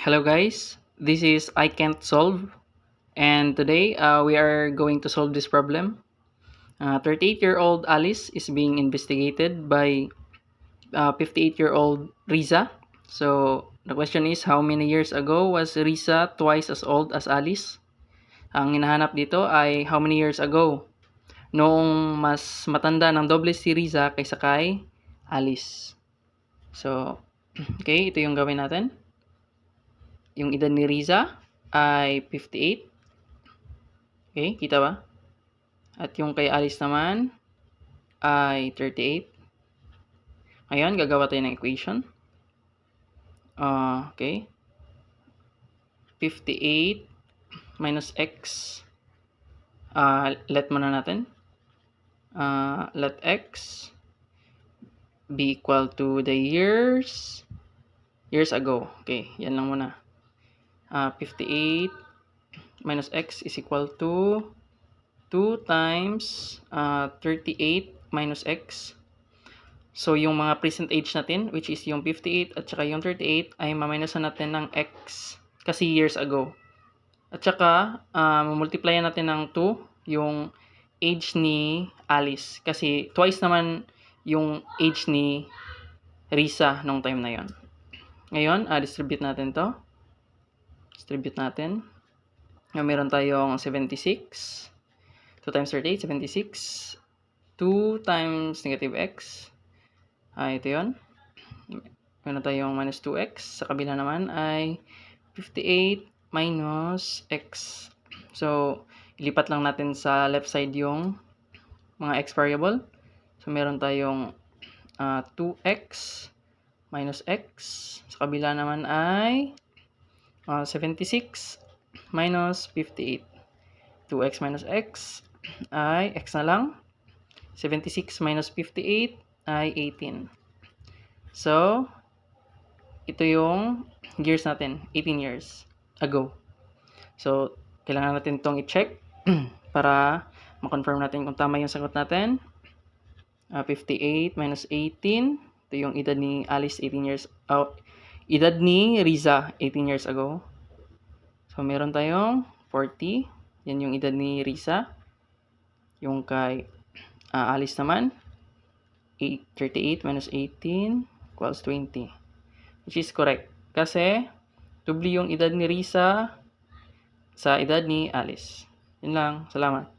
Hello guys, this is I Can't Solve, and today we are going to solve this problem. 38-year-old Alice is being investigated by 58-year-old Riza. So the question is, how many years ago was Riza twice as old as Alice? Ang hinahanap dito ay how many years ago, noong mas matanda ng doble si Riza kaysa kay Alice. So, okay, ito yung gawin natin. Yung edad ni Riza ay 58. Okay, kita ba? At yung kay Alice naman ay 38. Ngayon, gagawa tayo ng equation. Okay. 58 minus x. Let muna natin. Let x be equal to the years ago. Okay, yan lang muna. 58 minus x is equal to 2 times 38 minus x. So, yung mga present age natin, which is yung 58 at saka yung 38, ay maminusan natin ng x kasi years ago. At saka, multiply natin ng 2 yung age ni Alice. Kasi twice naman yung age ni Risa nung time na yon. Ngayon, distribute natin to. Distribute natin. Meron tayong 76. 2 times 38, 76. 2 times negative x. Ito yun. Meron tayong minus 2x. Sa kabila naman ay 58 minus x. So, ilipat lang natin sa left side yung mga x variable. So, meron tayong 2x minus x. Sa kabila naman ay 76 minus 58. 2x minus x ay x na lang. 76 minus 58 ay 18. So, ito yung years natin, 18 years ago. So, kailangan natin itong i-check para ma-confirm natin kung tama yung sagot natin. 58 minus 18, ito yung edad ni Alice, 18 years, edad ni Riza, 18 years ago. So, meron tayong 40, yan yung edad ni Riza. Yung kay Alice naman, 38 minus 18 equals 20. Which is correct. Kasi, dubli yung edad ni Risa sa edad ni Alice. Yun lang. Salamat.